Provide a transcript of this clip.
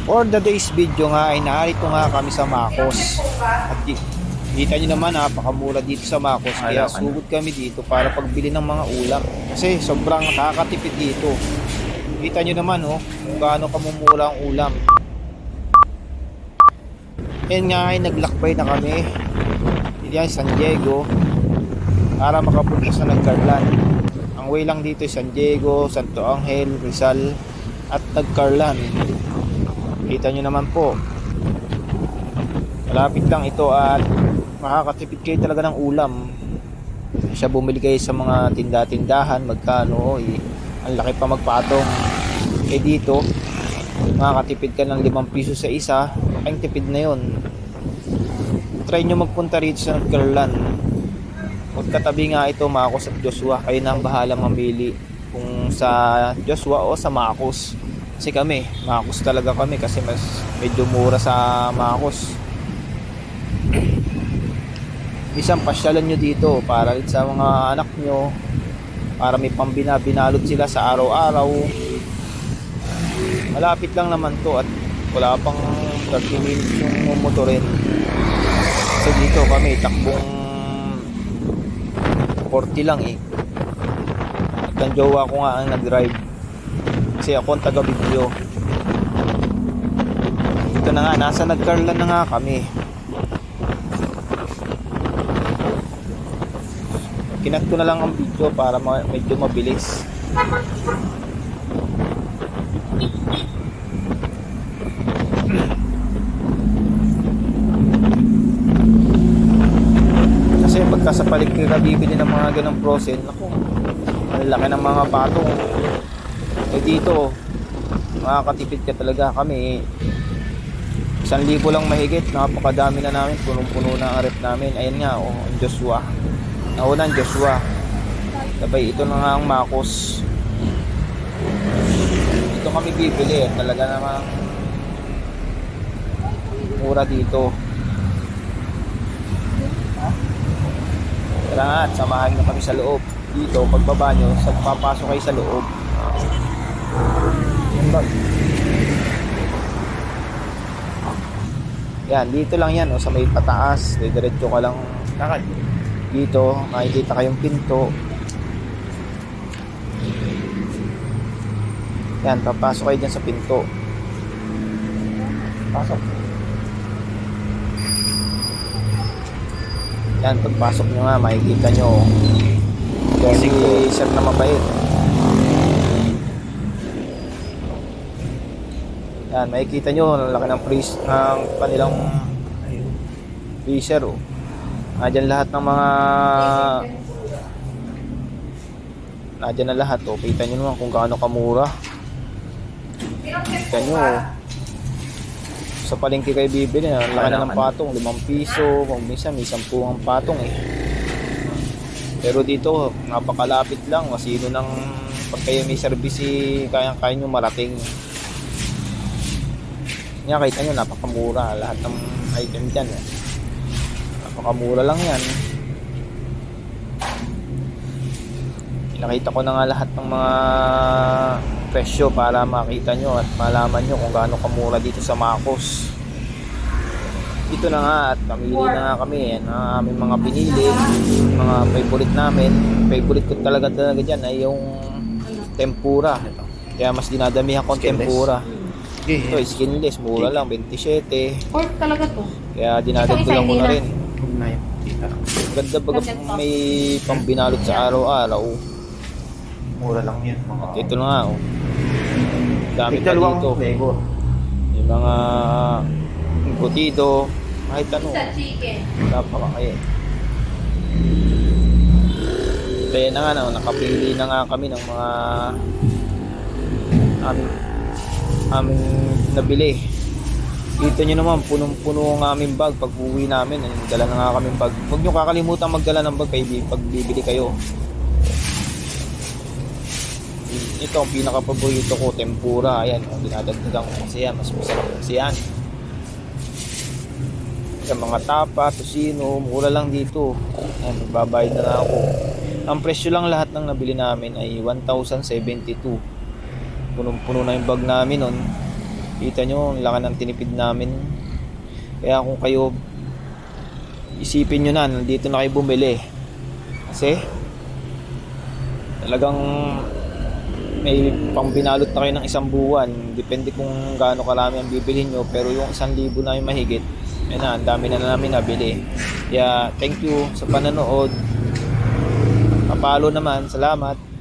For the day's video nga ay narito nga kami sa Macos. At kita nyo naman napakamura dito sa Macos. Kaya sugod kami dito para pagbili ng mga ulam. Kasi sobrang nakakatipid dito. Kita nyo naman kung gaano kamumura ang ulam. Yan nga ay naglakbay na kami. Yan San Diego. Para makapunta sa Nagcarlan. Ang way lang dito ay San Diego, Santo Angel, Rizal at Nagcarlan. Kita nyo naman po, malapit lang ito at makakatipid kayo talaga ng ulam. Siya bumili kayo sa mga tinda-tindahan, magkano ang laki pa magpatong. Dito makakatipid ka ng 5 piso sa isa, ang tipid na yon. Try nyo magpunta rito sa Nagcarlan. Magkatabi nga ito, Macos at Joshua. Kayo na ang bahala mamili kung sa Joshua o sa Macos. Kasi kami, Macos talaga kami kasi mas medyo mura sa Macos. Isang pasyalan nyo dito para rin sa mga anak nyo, para may pambinalot sila sa araw-araw. Malapit lang naman to at wala pang 30 minutes yung motorin. Kasi dito kami takbong 40 lang At ang jowa ko nga ang nag-drive. Kasi ako ang taga-video. Ito na nga, nasa Nagcarlan na nga kami. Kinat ko na lang ang video para medyo mabilis. Kasi pagka sa paligid ka bibili ng mga ganong frozen, ako, ang laki ng mga patong. Dito makakatipid ka talaga. Kami 1,000 lang mahigit, napakadami na namin, punong-puno na ang rep namin. Ayan nga ang Joshua, nauna ang Joshua, sabay ito na nga ang Macos. Dito kami bibili, talaga namang mura dito. Tara nga at samahan nyo kami sa loob. Dito pagbaba nyo, papasok kayo sa loob. Yan, dito lang yan sa may pataas. Diretso ka lang lakad. Dito, makikita kayong pinto. Yan, papasok kayo dyan sa pinto. Pasok. Yan, pagpasok nyo nga, makikita nyo si sir na mabait. Yan, makikita nyo ang laki ng freeze ng kanilang freezer. Nandiyan lahat ng mga nandiyan na lahat. Kita nyo naman kung gaano kamura. Kita nyo sa palengke kayo bibili, ang laki na ng patong, 5 piso, kung minsan may 10 ang patong Pero dito napakalapit lang, masino ng pag kayo may service kaya nyo marating. Nga, kahit nyo, napakamura lahat ng item dyan napakamura lang yan. Pinakita ko na nga lahat ng mga presyo para makita nyo at malaman nyo kung gaano kamura dito sa Macos. Dito na nga at pamili na nga kami ang aming mga pinili, mga favorite namin. Favorite ko talaga dyan ay yung tempura, kaya mas dinadamihan ko ang tempura. Ito skinless, mura lang, 27. Pork talaga to. Kaya dinadagdagan ko na rin. Ganda baga may pambinalot sa araw-araw. Mura lang yan. At ito na nga dami pa dito. Yung mga embutido, kahit ano. Napakakaya. Kaya na nga nakapili na nga kami ng mga aming nabili. Dito nyo naman, punong-puno ang aming bag. Pag uwi namin, dala na nga kaming bag. Huwag nyo kakalimutan magdala ng bag pag bibili kayo. Ito ang pinaka-paborito ko, tempura. Ayan, dinadagdagan ko kasi yan, mas masarap kasi yan. Sa mga tapa, tosino, mura lang dito. Ayan, babayad na ako. Ang presyo lang lahat ng nabili namin ay 1,072. Punong-puno na yung bag namin nun. Kita nyo, ang laki ng tinipid namin. Kaya kung kayo, isipin nyo na, nandito na kayo bumili. Kasi, talagang may pambinalot na kayo ng isang buwan. Depende kung gaano karami ang bibilhin nyo. Pero yung 1,000 na yung mahigit, yun na, ang dami na namin nabili. Kaya, thank you sa panonood. Papalo naman, salamat.